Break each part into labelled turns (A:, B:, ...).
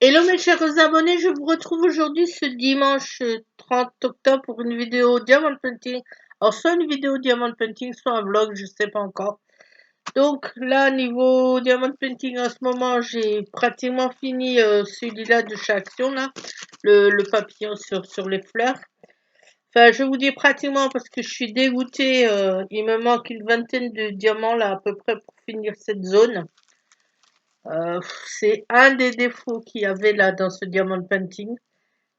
A: Hello mes chers abonnés, je vous retrouve aujourd'hui ce dimanche 30 octobre pour une vidéo Diamond Painting. Alors soit une vidéo Diamond Painting, soit un vlog, je sais pas encore. Donc là, niveau Diamond Painting en ce moment, j'ai pratiquement fini celui-là de chez Action, là, le papillon sur les fleurs. Enfin, je vous dis pratiquement parce que je suis dégoûtée, il me manque une vingtaine de diamants là à peu près pour finir cette zone. C'est un des défauts qu'il y avait là dans ce diamond painting,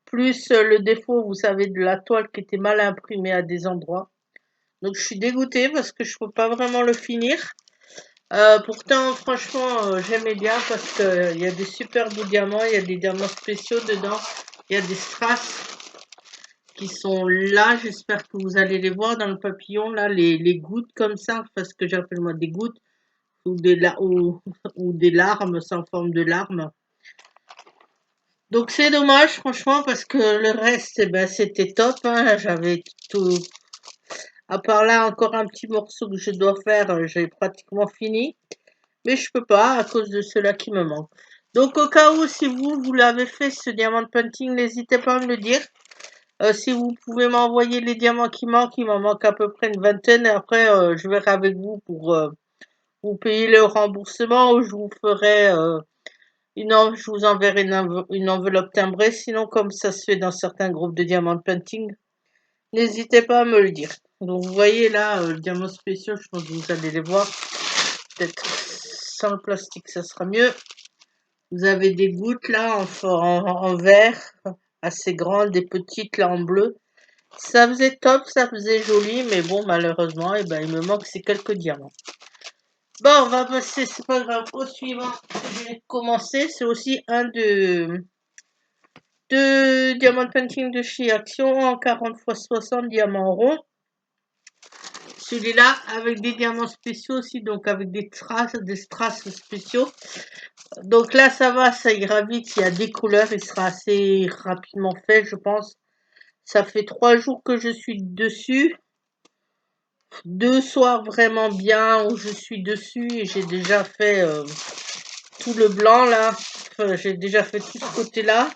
A: plus le défaut, vous savez, de la toile qui était mal imprimée à des endroits. Donc je suis dégoûtée parce que je peux pas vraiment le finir. Pourtant, franchement, j'aimais bien parce que il y a des super beaux diamants, il y a des diamants spéciaux dedans, il y a des strass qui sont là. J'espère que vous allez les voir dans le papillon là, les gouttes comme ça, parce que j'appelle moi des gouttes ou des larmes sans forme de larmes. Donc c'est dommage franchement parce que le reste eh ben, c'était top, hein. J'avais tout, à part là encore un petit morceau que je dois faire, j'ai pratiquement fini, mais je peux pas à cause de cela qui me manque. Donc au cas où si vous l'avez fait ce diamant painting, n'hésitez pas à me le dire. Si vous pouvez m'envoyer les diamants qui manquent, il m'en manque à peu près une vingtaine et après je verrai avec vous pour vous payer le remboursement ou je vous ferai je vous enverrai une enveloppe timbrée, sinon comme ça se fait dans certains groupes de diamant painting, n'hésitez pas à me le dire. Donc vous voyez là, le diamant spéciaux, je pense que vous allez les voir. Peut-être sans le plastique, ça sera mieux. Vous avez des gouttes là en vert, assez grandes, des petites là en bleu. Ça faisait top, ça faisait joli, mais bon, malheureusement, eh ben, il me manque ces quelques diamants. Bon, on va passer, c'est pas grave, au suivant que je vais commencer. C'est aussi un de diamant painting de chez Action en 40 x 60 diamants ronds. Celui-là avec des diamants spéciaux aussi, donc avec des strass spéciaux. Donc là, ça va, ça ira vite. Il y a des couleurs, il sera assez rapidement fait, je pense. Ça fait 3 jours que je suis dessus. 2 soirs vraiment bien où je suis dessus et j'ai déjà fait tout le blanc là. Enfin, j'ai déjà fait tout ce côté-là.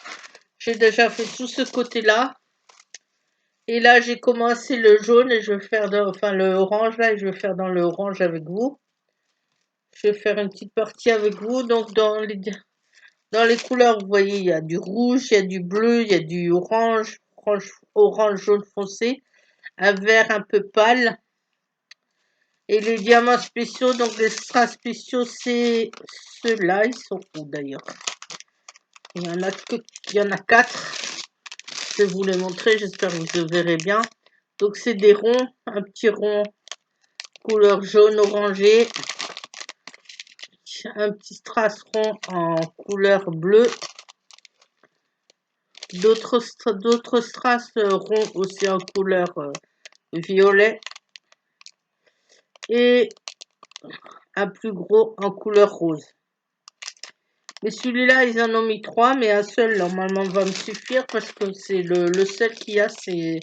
A: J'ai déjà fait tout ce côté-là. Et là, j'ai commencé le jaune et je vais faire enfin le orange là et je vais faire dans le orange avec vous. Je vais faire une petite partie avec vous. Donc dans les couleurs, vous voyez, il y a du rouge, il y a du bleu, il y a du orange jaune foncé, un vert un peu pâle. Et les diamants spéciaux, donc les strass spéciaux, c'est ceux-là. Ils sont où d'ailleurs? Il y en a 4. Je vais vous les montrer, j'espère que vous le verrez bien. Donc c'est des ronds, un petit rond couleur jaune orangé, un petit strass rond en couleur bleue, d'autres strass ronds aussi en couleur violet et un plus gros en couleur rose. Mais celui-là, ils en ont mis 3, mais un seul normalement va me suffire parce que c'est le seul qu'il y a, c'est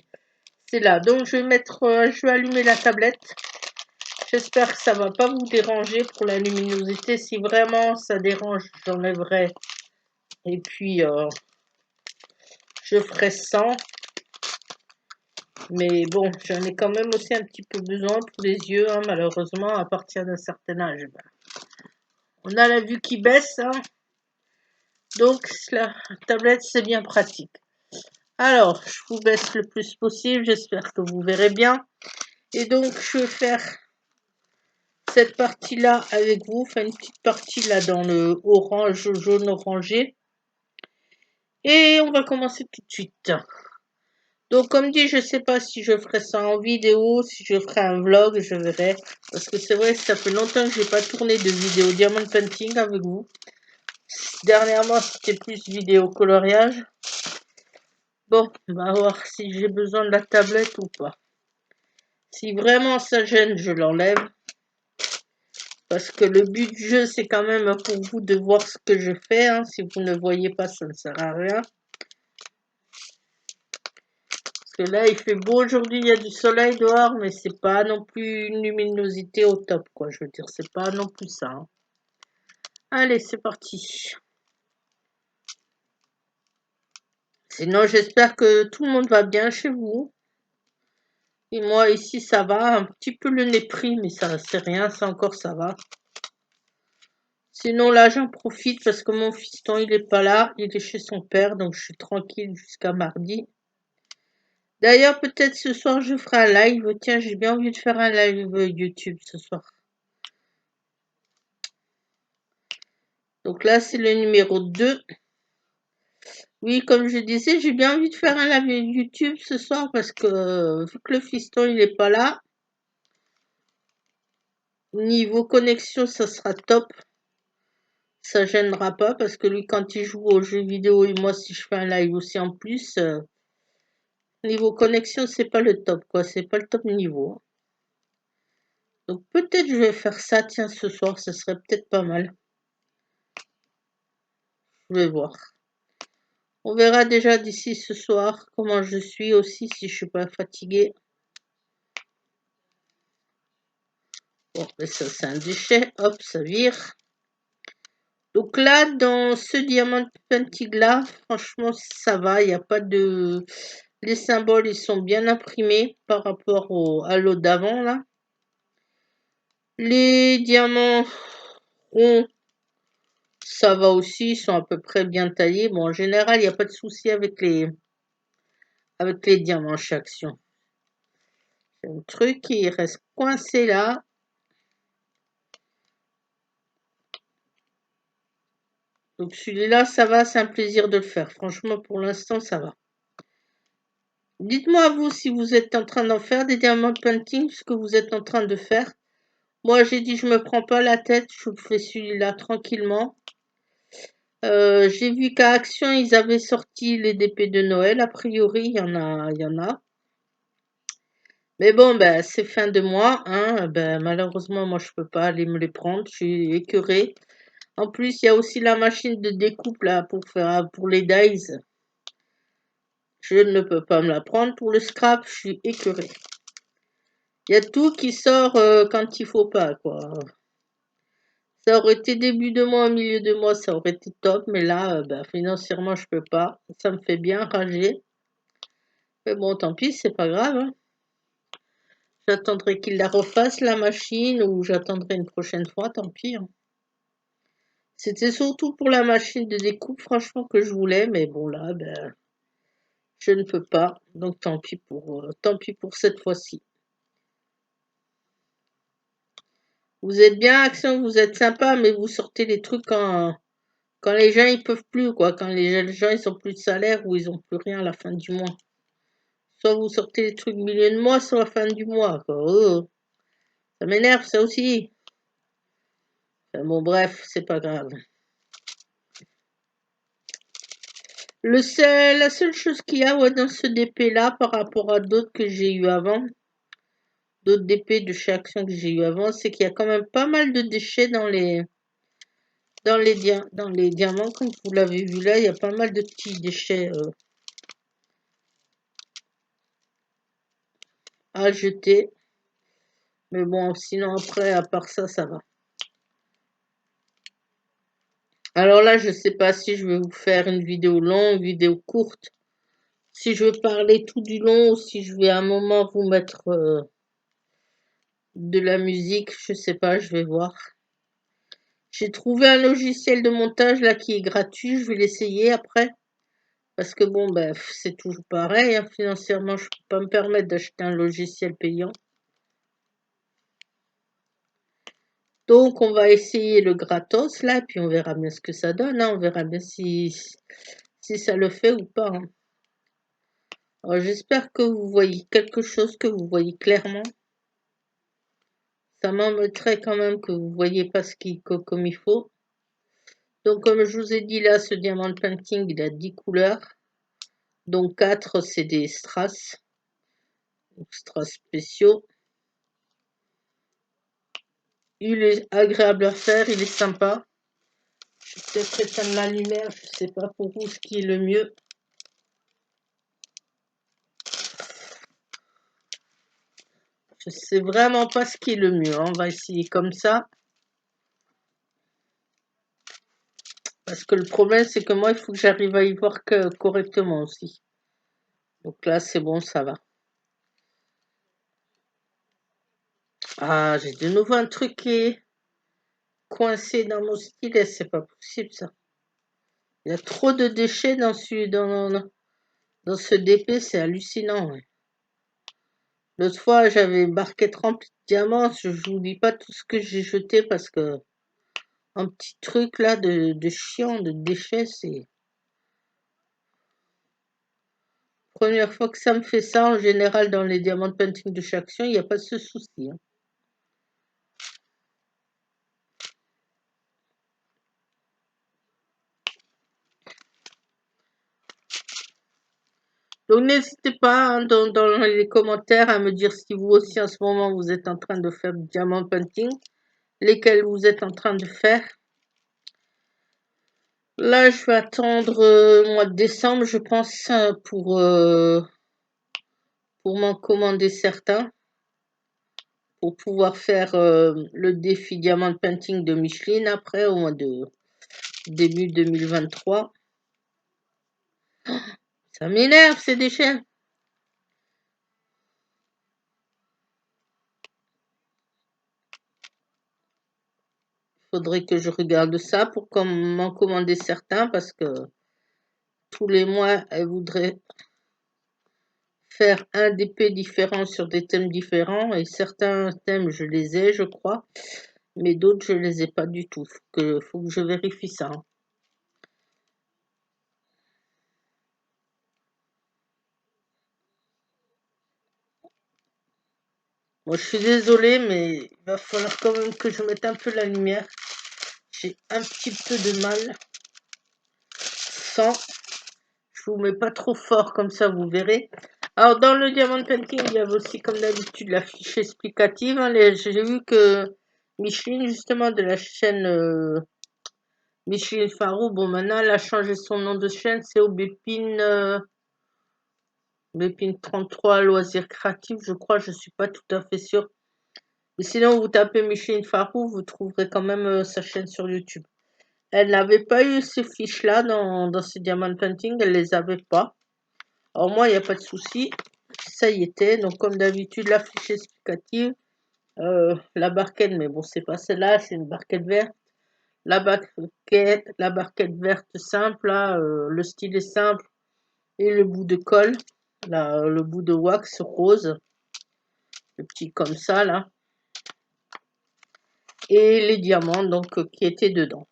A: là. Donc je vais allumer la tablette. J'espère que ça va pas vous déranger pour la luminosité. Si vraiment ça dérange, j'enlèverai. Et puis je ferai 100. Mais bon, j'en ai quand même aussi un petit peu besoin pour les yeux, hein, malheureusement, à partir d'un certain âge. On a la vue qui baisse, hein, donc la tablette c'est bien pratique. Alors, je vous baisse le plus possible, j'espère que vous verrez bien. Et donc, je vais faire cette partie-là avec vous, enfin une petite partie là dans le orange, jaune orangé. Et on va commencer tout de suite. Donc, comme dit, je ne sais pas si je ferai ça en vidéo, si je ferai un vlog, je verrai. Parce que c'est vrai que ça fait longtemps que je n'ai pas tourné de vidéo diamond painting avec vous. Dernièrement, c'était plus vidéo coloriage. Bon, on va voir si j'ai besoin de la tablette ou pas. Si vraiment ça gêne, je l'enlève. Parce que le but du jeu, c'est quand même pour vous de voir ce que je fais. Hein. Si vous ne voyez pas, ça ne sert à rien. Parce que là, il fait beau aujourd'hui, il y a du soleil dehors, mais c'est pas non plus une luminosité au top, quoi. Je veux dire, c'est pas non plus ça. Hein. Allez, c'est parti. Sinon, j'espère que tout le monde va bien chez vous. Et moi, ici, ça va. Un petit peu le nez pris, mais ça, c'est rien, ça encore, ça va. Sinon, là, j'en profite parce que mon fiston, il est pas là. Il est chez son père, donc je suis tranquille jusqu'à mardi. D'ailleurs, peut-être ce soir, je ferai un live. Tiens, j'ai bien envie de faire un live YouTube ce soir. Donc là, c'est le numéro 2. Oui, comme je disais, j'ai bien envie de faire un live YouTube ce soir parce que vu que le fiston, il est pas là, niveau connexion, ça sera top. Ça gênera pas parce que lui, quand il joue aux jeux vidéo et moi, si je fais un live aussi en plus, niveau connexion, c'est pas le top, quoi. C'est pas le top niveau. Donc peut-être je vais faire ça, tiens, ce soir, ça serait peut-être pas mal. Je vais voir. On verra déjà d'ici ce soir comment je suis aussi, si je suis pas fatiguée. Bon, mais ça, c'est un déchet. Hop, ça vire. Donc là, dans ce diamant painting là, franchement, ça va. Il n'y a pas de... Les symboles, ils sont bien imprimés par rapport à l'autre d'avant, là. Les diamants ronds, ça va aussi. Ils sont à peu près bien taillés. Bon, en général, il n'y a pas de souci avec les diamants chez Action. C'est un truc qui reste coincé là. Donc celui-là, ça va, c'est un plaisir de le faire. Franchement, pour l'instant, ça va. Dites-moi vous si vous êtes en train d'en faire des diamants painting, ce que vous êtes en train de faire. Moi, j'ai dit, je me prends pas la tête, je fais celui-là tranquillement. J'ai vu qu'à Action, ils avaient sorti les DP de Noël. A priori, il y en a. Mais bon, ben, c'est fin de mois, hein. Ben, malheureusement, moi, je peux pas aller me les prendre. Je suis écœurée. En plus, il y a aussi la machine de découpe là pour les dies. Je ne peux pas me la prendre. Pour le scrap, je suis écœurée. Il y a tout qui sort quand il faut pas, quoi. Ça aurait été début de mois, milieu de mois, ça aurait été top, mais là, ben, financièrement, je peux pas. Ça me fait bien rager. Mais bon, tant pis, c'est pas grave, hein. J'attendrai qu'il la refasse, la machine, ou j'attendrai une prochaine fois, tant pis, hein. C'était surtout pour la machine de découpe, franchement, que je voulais, mais bon, là, ben, je ne peux pas. Donc, tant pis pour cette fois-ci. Vous êtes bien, Action, vous êtes sympa, mais vous sortez les trucs quand les gens ils peuvent plus, quoi. Quand les gens ils ont plus de salaire ou ils ont plus rien à la fin du mois. Soit vous sortez les trucs milieu de mois, soit à la fin du mois, quoi. Oh, ça m'énerve, ça aussi. Enfin, bon, bref, c'est pas grave. La seule chose qu'il y a ouais, dans ce DP-là, par rapport à d'autres que j'ai eu avant, d'autres DP de chez Action que j'ai eu avant, c'est qu'il y a quand même pas mal de déchets dans les diamants, comme vous l'avez vu là, il y a pas mal de petits déchets à jeter. Mais bon, sinon après, à part ça, ça va. Alors là, je sais pas si je vais vous faire une vidéo longue, une vidéo courte, si je vais parler tout du long ou si je vais à un moment vous mettre de la musique, je sais pas, je vais voir. J'ai trouvé un logiciel de montage là qui est gratuit, je vais l'essayer après. Parce que bon, ben, c'est toujours pareil, hein, financièrement, je peux pas me permettre d'acheter un logiciel payant. Donc, on va essayer le gratos là, puis on verra bien ce que ça donne, hein, on verra bien si ça le fait ou pas, hein. Alors, j'espère que vous voyez quelque chose, que vous voyez clairement. Ça m'embêterait quand même que vous voyez pas comme il faut. Donc, comme je vous ai dit là, ce diamant painting, il a 10 couleurs. Donc 4, c'est des strass. Strass spéciaux. Il est agréable à faire, il est sympa. Je vais peut-être éteindre la lumière, je sais pas pour vous ce qui est le mieux. Je sais vraiment pas ce qui est le mieux, hein. On va essayer comme ça. Parce que le problème, c'est que moi, il faut que j'arrive à y voir correctement aussi. Donc là, c'est bon, ça va. Ah, j'ai de nouveau un truc qui est coincé dans mon stylet, c'est pas possible ça. Il y a trop de déchets dans ce DP, c'est hallucinant. Ouais. L'autre fois, j'avais barquette remplie de diamants, je vous dis pas tout ce que j'ai jeté parce que un petit truc là de chiant, de déchets, c'est première fois que ça me fait ça. En général, dans les diamants de painting de chaque action, il n'y a pas ce souci. Hein. Donc n'hésitez pas hein, dans les commentaires à me dire si vous aussi en ce moment vous êtes en train de faire du diamant painting, lesquels vous êtes en train de faire. Là, je vais attendre le mois de décembre, je pense, pour m'en commander certains, pour pouvoir faire le défi diamant painting de Micheline après, au mois de début 2023. Ça m'énerve ces déchets. Faudrait que je regarde ça pour m'en commander certains parce que tous les mois, elle voudrait faire un DP différent sur des thèmes différents et certains thèmes, je les ai, je crois, mais d'autres, je les ai pas du tout. Faut que je vérifie ça. Hein. Moi, je suis désolée, mais il va falloir quand même que je mette un peu la lumière. J'ai un petit peu de mal sans. Je vous mets pas trop fort comme ça, vous verrez. Alors, dans le Diamond Painting, il y avait aussi, comme d'habitude, la fiche explicative. Hein. J'ai vu que Micheline, justement, de la chaîne Micheline Farou, bon, maintenant, elle a changé son nom de chaîne, c'est Aubépine 33 Loisirs Créatifs, je crois, je suis pas tout à fait sûre. Mais sinon, vous tapez Micheline Farou, vous trouverez quand même sa chaîne sur YouTube. Elle n'avait pas eu ces fiches-là dans ces Diamond Painting, elle les avait pas. Alors moi, il n'y a pas de souci, ça y était. Donc comme d'habitude, la fiche explicative, la barquette, mais bon, c'est pas celle-là, c'est une barquette verte. La barquette verte simple, là, le stylet simple et le bout de colle, là, le bout de wax rose, le petit comme ça, là. Et les diamants, donc, qui étaient dedans.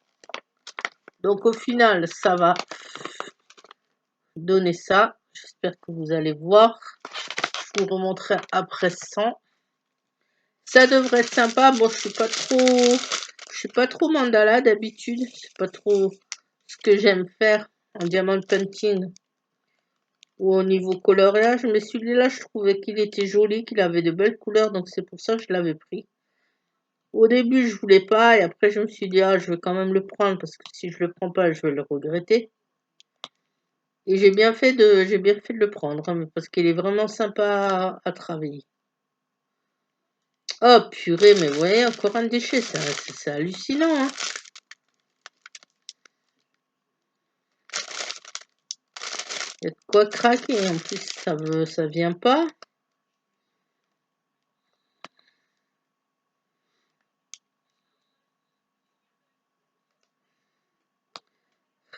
A: Donc au final, ça va donner ça. J'espère que vous allez voir. Je vous remontrerai après 100. Ça devrait être sympa. Bon, je suis pas trop mandala d'habitude. C'est pas trop ce que j'aime faire en diamant painting ou au niveau coloriage. Mais celui-là, je trouvais qu'il était joli, qu'il avait de belles couleurs. Donc c'est pour ça que je l'avais pris. Au début, je voulais pas. Et après, je me suis dit, ah, je vais quand même le prendre. Parce que si je le prends pas, je vais le regretter. Et j'ai bien fait de le prendre. Hein, parce qu'il est vraiment sympa à travailler. Oh purée, mais ouais, encore un déchet, c'est hallucinant. Hein. Il y a de quoi craquer. En plus, ça vient pas.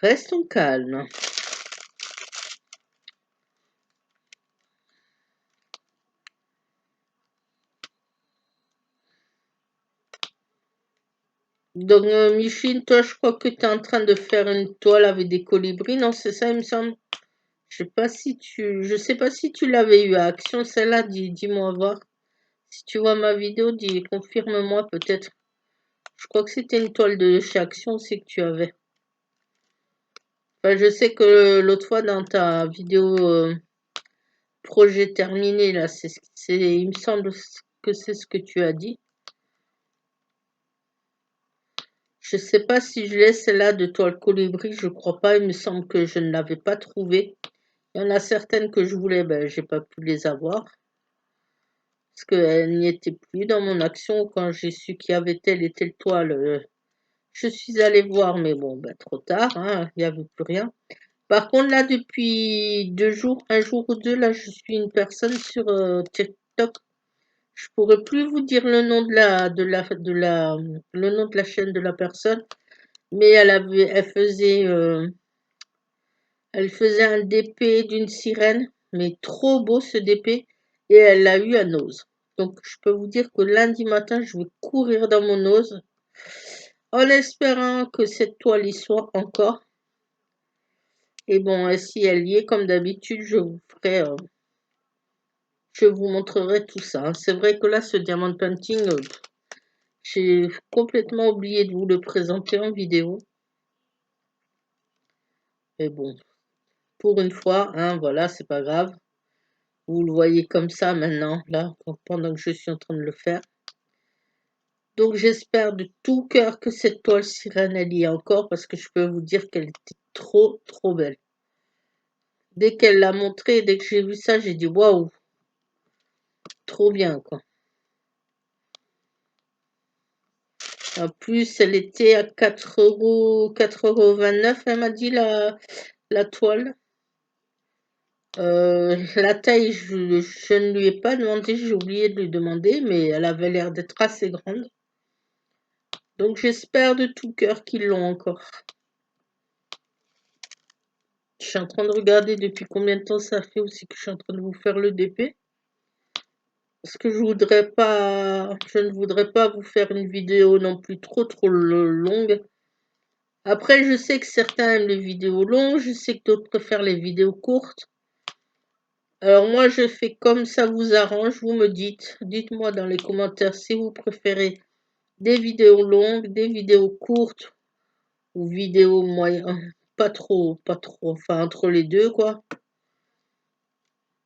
A: Restons calmes. Donc, Micheline, toi, je crois que tu es en train de faire une toile avec des colibris. Non, c'est ça, il me semble. Je sais pas si tu l'avais eu à Action, celle-là. Dis-moi voir. Si tu vois ma vidéo, confirme-moi peut-être. Je crois que c'était une toile de chez Action, c'est que tu avais. Enfin, je sais que l'autre fois, dans ta vidéo projet terminé, là, il me semble que c'est ce que tu as dit. Je sais pas si je l'ai celle-là de toile colibri, je crois pas, il me semble que je ne l'avais pas trouvée. Il y en a certaines que je voulais, ben j'ai pas pu les avoir. Parce qu'elles n'y étaient plus dans mon action quand j'ai su qu'il y avait telle et telle toile. Je suis allée voir, mais bon, bah, trop tard, hein, il n'y avait plus rien. Par contre, là, depuis 2 jours, un jour ou deux, là, je suis une personne sur TikTok. Je pourrais plus vous dire le nom le nom de la chaîne de la personne, mais elle faisait un DP d'une sirène, mais trop beau ce DP, et elle l'a eu à Nose. Donc, je peux vous dire que lundi matin, je vais courir dans mon Nose, en espérant que cette toile y soit encore. Et bon, si elle y est, comme d'habitude, je vous montrerai tout ça, hein. C'est vrai que là, ce diamant painting, j'ai complètement oublié de vous le présenter en vidéo. Mais bon, pour une fois, hein, voilà, c'est pas grave. Vous le voyez comme ça maintenant, là, pendant que je suis en train de le faire. Donc j'espère de tout cœur que cette toile sirène, elle y est encore, parce que je peux vous dire qu'elle était trop, trop belle. Dès qu'elle l'a montrée, dès que j'ai vu ça, j'ai dit waouh, trop bien, quoi. En plus, elle était à 4,29 €, elle m'a dit la toile. La taille, je ne lui ai pas demandé, j'ai oublié de lui demander, mais elle avait l'air d'être assez grande. Donc j'espère de tout cœur qu'ils l'ont encore. Je suis en train de regarder depuis combien de temps ça fait aussi que je suis en train de vous faire le DP. Parce que je ne voudrais pas vous faire une vidéo non plus trop longue. Après, je sais que certains aiment les vidéos longues, je sais que d'autres préfèrent les vidéos courtes. Alors moi, je fais comme ça vous arrange, vous me dites. Dites-moi dans les commentaires si vous préférez des vidéos longues, des vidéos courtes ou vidéos moyennes. Pas trop, enfin entre les deux, quoi.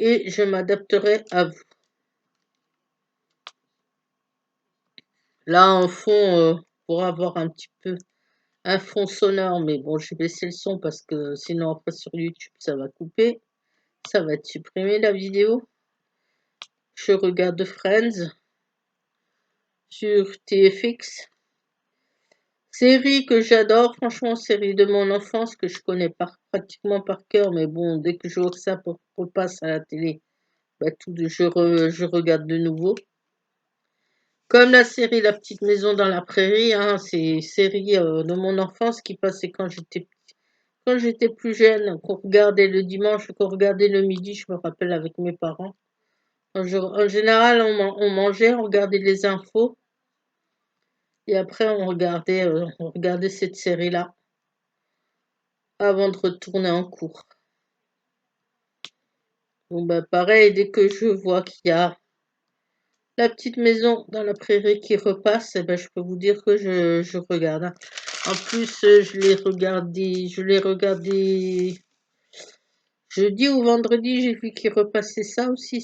A: Et je m'adapterai à vous. Là, en fond, pour avoir un petit peu un fond sonore, mais bon, j'ai baissé le son parce que sinon après sur YouTube, ça va couper. Ça va être supprimé la vidéo. Je regarde Friends sur TFX. Série que j'adore, franchement, série de mon enfance que je connais pratiquement par cœur, mais bon, dès que je vois que ça repasse à la télé, bah, je regarde de nouveau. Comme la série La Petite Maison dans la Prairie, hein, c'est série de mon enfance qui passait quand j'étais plus jeune, qu'on regardait le dimanche, qu'on regardait le midi, je me rappelle avec mes parents. En général, on mangeait, on regardait les infos, et après on regardait cette série-là avant de retourner en cours. Bon, bah pareil, dès que je vois qu'il y a La Petite Maison dans la Prairie qui repasse, eh ben, je peux vous dire que je regarde, hein. En plus, je l'ai regardé jeudi ou vendredi, j'ai vu qu'il repassait ça aussi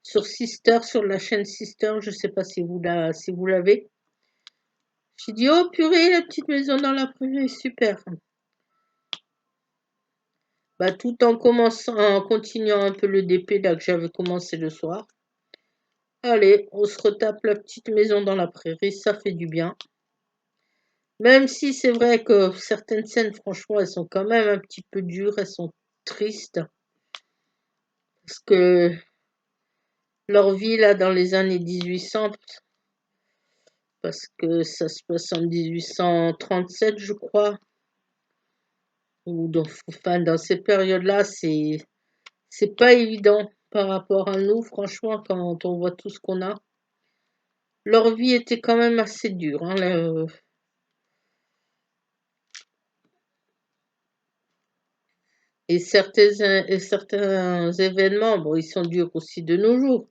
A: sur Sister, sur la chaîne Sister, je sais pas si vous l'avez. J'ai dit, oh purée, La Petite Maison dans la Prairie, super. Bah, tout en continuant un peu le DP là que j'avais commencé le soir. Allez, on se retape La Petite Maison dans la Prairie, ça fait du bien. Même si c'est vrai que certaines scènes, franchement, elles sont quand même un petit peu dures, elles sont tristes. Parce que leur vie là dans les années 1800, parce que ça se passe en 1837, je crois, ou dans ces périodes-là, c'est pas évident par rapport à nous, franchement, quand on voit tout ce qu'on a. Leur vie était quand même assez dure, hein, et certains événements, bon, ils sont durs aussi de nos jours.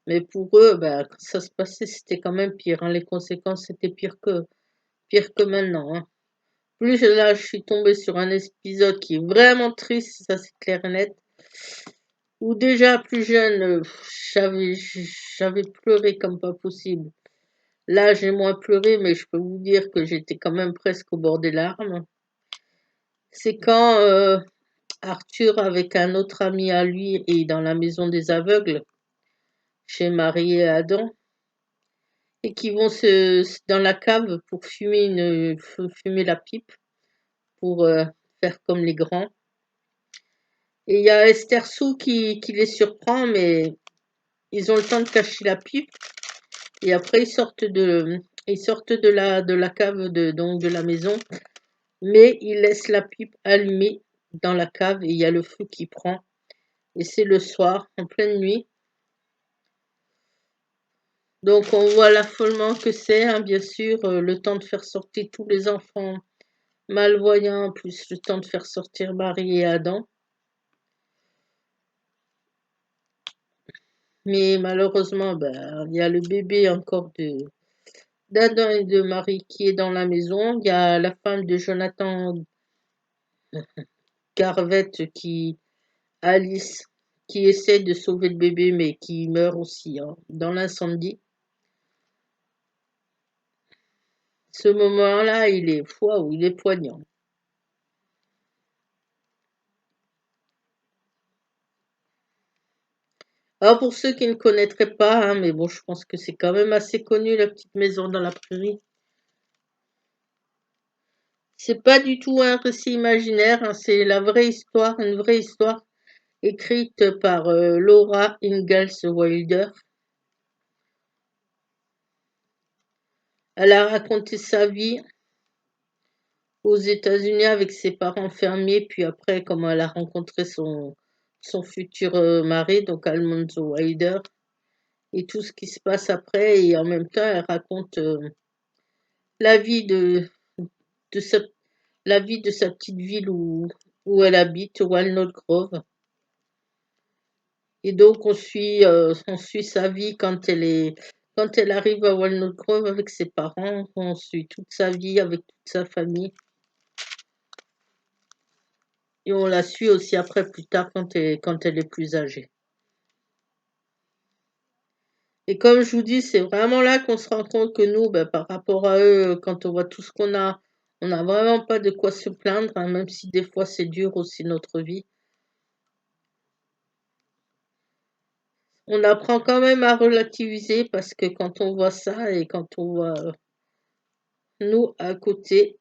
A: Mais pour eux, bah, quand ça se passait, c'était quand même pire, hein. Les conséquences, c'était pire que maintenant, hein. Plus là, je suis tombée sur un épisode qui est vraiment triste, ça c'est clair et net. Où déjà plus jeune, j'avais pleuré comme pas possible. Là, j'ai moins pleuré, mais je peux vous dire que j'étais quand même presque au bord des larmes. C'est quand Arthur, avec un autre ami à lui, est dans la maison des aveugles, chez Marie et Adam. et qui vont dans la cave pour fumer la pipe, pour faire comme les grands. Et il y a Esther Sou qui les surprend, mais ils ont le temps de cacher la pipe. Et après, ils sortent de la cave donc de la maison, mais ils laissent la pipe allumée dans la cave et il y a le feu qui prend. Et c'est le soir, en pleine nuit. Donc on voit l'affolement que c'est, hein, bien sûr, le temps de faire sortir tous les enfants malvoyants, plus le temps de faire sortir Marie et Adam. Mais malheureusement, ben, il y a le bébé encore d'Adam et de Marie qui est dans la maison. Il y a la femme de Jonathan Garvette Alice, qui essaie de sauver le bébé, mais qui meurt aussi, hein, dans l'incendie. Ce moment-là, waouh, il est poignant. Alors pour ceux qui ne connaîtraient pas, hein, mais bon, je pense que c'est quand même assez connu, La Petite Maison dans la Prairie. C'est pas du tout un récit imaginaire, hein, c'est la vraie histoire, une vraie histoire écrite par Laura Ingalls Wilder. Elle a raconté sa vie aux États-Unis avec ses parents fermiers, puis après comment elle a rencontré son futur mari, donc Almanzo Wilder, et tout ce qui se passe après, et en même temps elle raconte la vie de sa, la vie de sa petite ville où elle habite, Walnut Grove. Et donc on suit sa vie quand elle arrive à Walnut Grove avec ses parents, on suit toute sa vie avec toute sa famille. Et on la suit aussi après plus tard quand elle est plus âgée. Et comme je vous dis, c'est vraiment là qu'on se rend compte que nous, ben, par rapport à eux, quand on voit tout ce qu'on a, on n'a vraiment pas de quoi se plaindre, hein, même si des fois c'est dur aussi notre vie. On apprend quand même à relativiser parce que quand on voit ça et quand on voit nous à côté,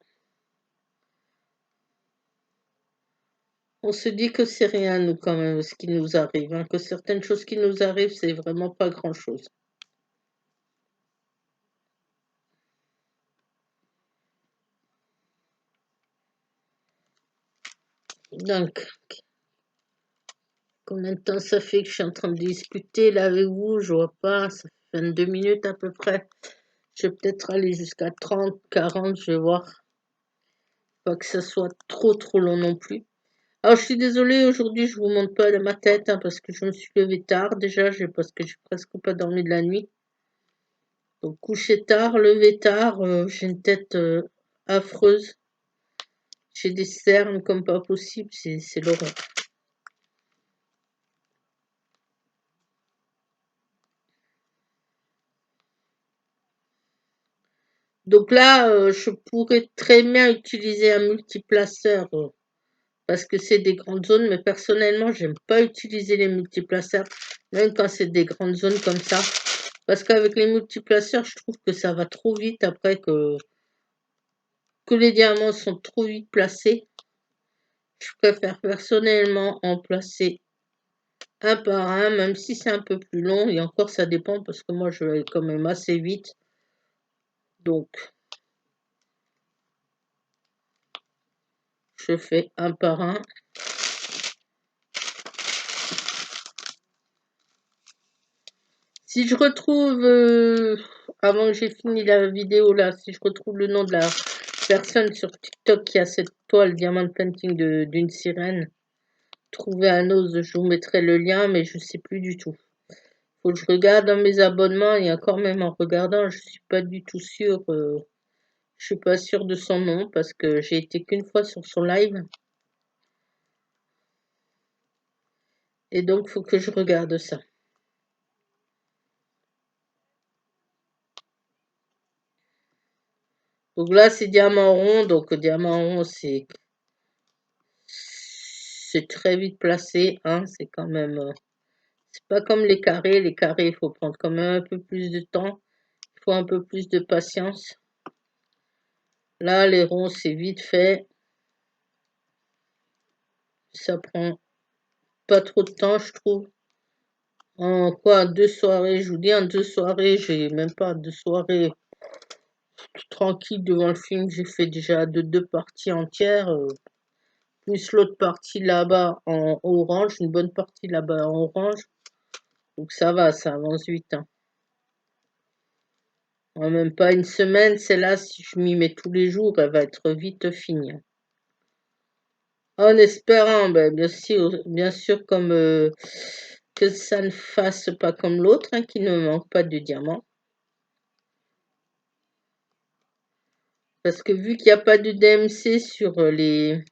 A: on se dit que c'est rien, nous, quand même, ce qui nous arrive, hein, que certaines choses qui nous arrivent, c'est vraiment pas grand-chose. Donc, combien de temps ça fait que je suis en train de discuter là avec vous? Je vois pas, ça fait 22 minutes à peu près. Je vais peut-être aller jusqu'à 30, 40, je vais voir. Pas que ça soit trop long non plus. Alors, je suis désolée, aujourd'hui, je vous montre pas ma tête, hein, parce que je me suis levée tard déjà, parce que j'ai presque pas dormi de la nuit. Donc, coucher tard, lever tard, j'ai une tête affreuse. J'ai des cernes comme pas possible, c'est l'horreur. Donc là, je pourrais très bien utiliser un multiplaceur parce que c'est des grandes zones, mais personnellement, j'aime pas utiliser les multiplaceurs, même quand c'est des grandes zones comme ça. Parce qu'avec les multiplaceurs, je trouve que ça va trop vite après que les diamants sont trop vite placés. Je préfère personnellement en placer un par un, même si c'est un peu plus long, et encore ça dépend parce que moi je vais quand même assez vite. Donc je fais un par un. Si je retrouve, avant que j'ai fini la vidéo là, si je retrouve le nom de la personne sur TikTok qui a cette toile diamant painting d'une sirène, trouver un os, je vous mettrai le lien, mais je sais plus du tout. Faut que je regarde dans mes abonnements et encore même en regardant, je suis pas du tout sûre, je suis pas sûre de son nom parce que j'ai été qu'une fois sur son live. Et donc faut que je regarde ça. Donc là c'est diamant rond, donc diamant rond c'est très vite placé, hein, c'est quand même c'est pas comme les carrés, il faut prendre quand même un peu plus de temps. Il faut un peu plus de patience. Là, les ronds, c'est vite fait. Ça prend pas trop de temps, je trouve. En quoi, 2 soirées, je vous dis, en 2 soirées, j'ai même pas 2 soirées tranquille devant le film. J'ai fait déjà deux parties entières, plus l'autre partie là-bas en orange, une bonne partie là-bas en orange. Donc ça va, ça avance vite. Hein. En même pas une semaine, celle-là, si je m'y mets tous les jours, elle va être vite finie. Hein. En espérant, ben, bien sûr comme que ça ne fasse pas comme l'autre, hein, qu'il ne manque pas de diamants. Parce que vu qu'il n'y a pas de DMC sur les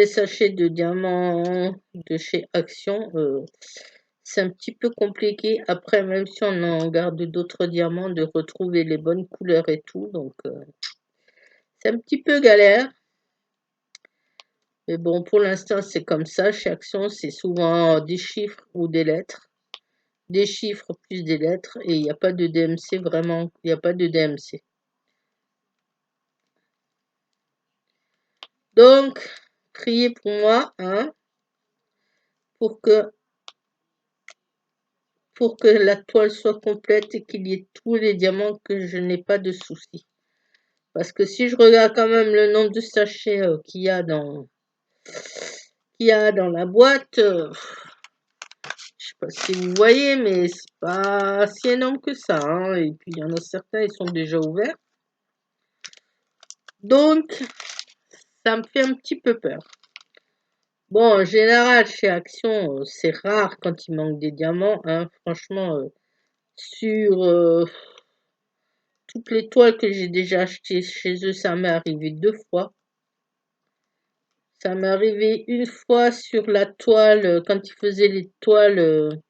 A: sachets de diamants de chez Action, c'est un petit peu compliqué. Après, même si on en garde d'autres diamants, de retrouver les bonnes couleurs et tout. Donc, c'est un petit peu galère. Mais bon, pour l'instant, c'est comme ça. Chez Action, c'est souvent des chiffres ou des lettres. Des chiffres plus des lettres. Et il n'y a pas de DMC, vraiment. Il n'y a pas de DMC. Donc, priez pour moi, hein, pour que la toile soit complète et qu'il y ait tous les diamants, que je n'ai pas de soucis. Parce que si je regarde quand même le nombre de sachets qu'il y a dans la boîte, je sais pas si vous voyez, mais c'est pas si énorme que ça. Hein. Et puis il y en a certains, ils sont déjà ouverts. Donc, ça me fait un petit peu peur. Bon, en général, chez Action, c'est rare quand il manque des diamants. Hein. Franchement, sur toutes les toiles que j'ai déjà achetées chez eux, ça m'est arrivé 2 fois. Ça m'est arrivé une fois sur la toile, quand ils faisaient les toiles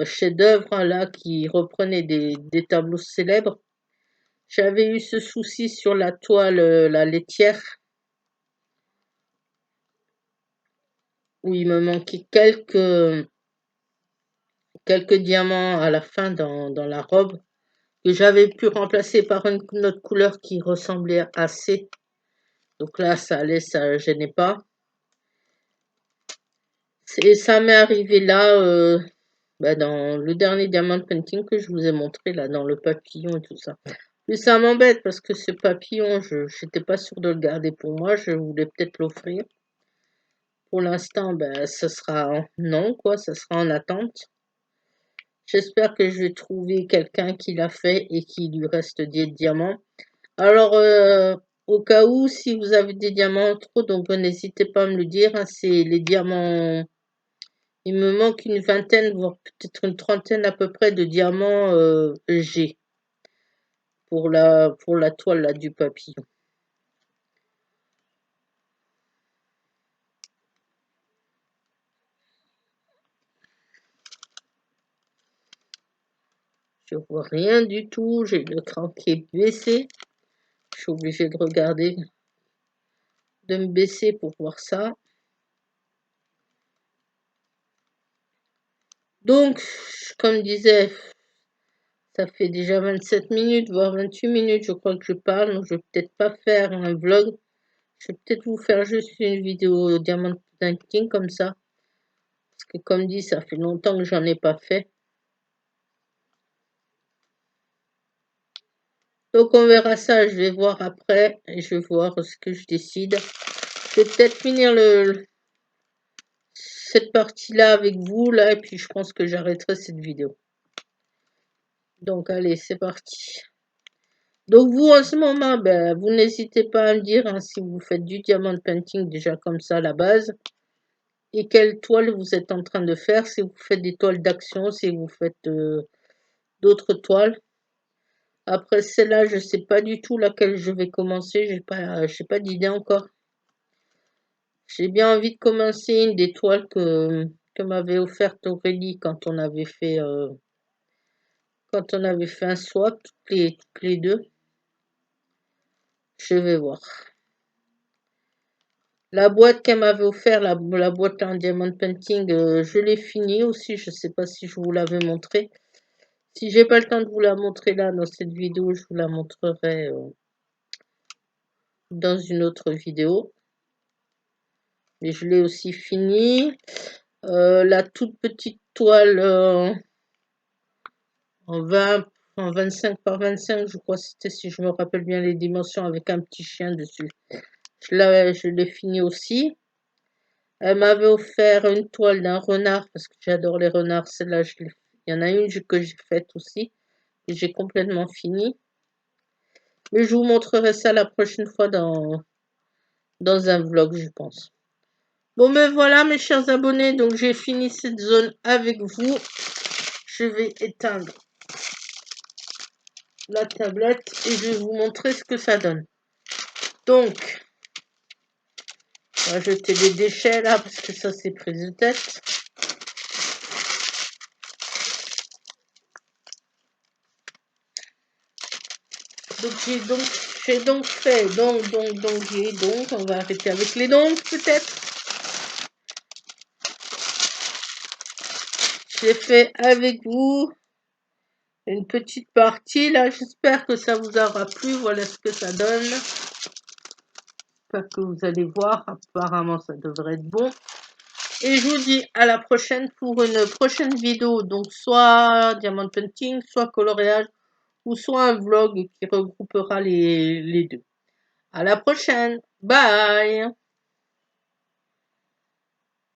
A: chefs-d'œuvre, hein, là, qui reprenaient des tableaux célèbres. J'avais eu ce souci sur la toile, la laitière, où il me manquait quelques diamants à la fin dans la robe, que j'avais pu remplacer par une autre couleur qui ressemblait assez. Donc là, ça allait, ça gênait pas. Et ça m'est arrivé là, dans le dernier diamant painting que je vous ai montré, là, dans le papillon et tout ça. Mais ça m'embête parce que ce papillon, je n'étais pas sûre de le garder pour moi, je voulais peut-être l'offrir. Pour l'instant, ce sera non, quoi, ça sera en attente. J'espère que je vais trouver quelqu'un qui l'a fait et qui lui reste des diamants. Alors, au cas où, si vous avez des diamants trop, donc n'hésitez pas à me le dire. Hein, c'est les diamants. Il me manque une vingtaine, voire peut-être une trentaine à peu près de diamants G pour la toile là, du papillon. Je vois rien du tout. J'ai le cran qui est baissé. Je suis obligée de regarder, de me baisser pour voir ça. Donc, comme disais, ça fait déjà 27 minutes, voire 28 minutes, je crois que je parle. Donc je vais peut-être pas faire un vlog. Je vais peut-être vous faire juste une vidéo diamant painting comme ça. Parce que comme dit, ça fait longtemps que j'en ai pas fait. Donc on verra ça, je vais voir après et je vais voir ce que je décide. Je vais peut-être finir cette partie-là avec vous là et puis je pense que j'arrêterai cette vidéo. Donc allez, c'est parti. Donc vous en ce moment, vous n'hésitez pas à me dire hein, si vous faites du diamond painting déjà comme ça à la base. Et quelle toile vous êtes en train de faire, si vous faites des toiles d'action, si vous faites d'autres toiles. Après celle-là, je ne sais pas du tout laquelle je vais commencer, j'ai pas d'idée encore. J'ai bien envie de commencer une des toiles que m'avait offerte Aurélie quand on avait fait un swap toutes les deux. Je vais voir. La boîte qu'elle m'avait offert, la boîte en diamond painting, je l'ai finie aussi. Je ne sais pas si je vous l'avais montré. Si j'ai pas le temps de vous la montrer là dans cette vidéo, je vous la montrerai dans une autre vidéo. Et je l'ai aussi fini. La toute petite toile en 20, en 25 par 25, je crois que c'était, si je me rappelle bien les dimensions, avec un petit chien dessus. Je l'ai fini aussi. Elle m'avait offert une toile d'un renard, parce que j'adore les renards. Celle-là, il y en a une que j'ai faite aussi, et j'ai complètement fini. Mais je vous montrerai ça la prochaine fois dans un vlog, je pense. Bon, mais voilà, mes chers abonnés, donc j'ai fini cette zone avec vous. Je vais éteindre la tablette et je vais vous montrer ce que ça donne. Donc, on va jeter les déchets là, parce que ça, c'est prise de tête. Donc, j'ai donc fait, on va arrêter avec les donc, peut-être. J'ai fait avec vous une petite partie là, j'espère que ça vous aura plu, voilà ce que ça donne. J'espère que vous allez voir, apparemment ça devrait être bon. Et je vous dis à la prochaine pour une prochaine vidéo, donc soit diamant painting, soit coloriage, ou soit un vlog qui regroupera les deux. À la prochaine, bye!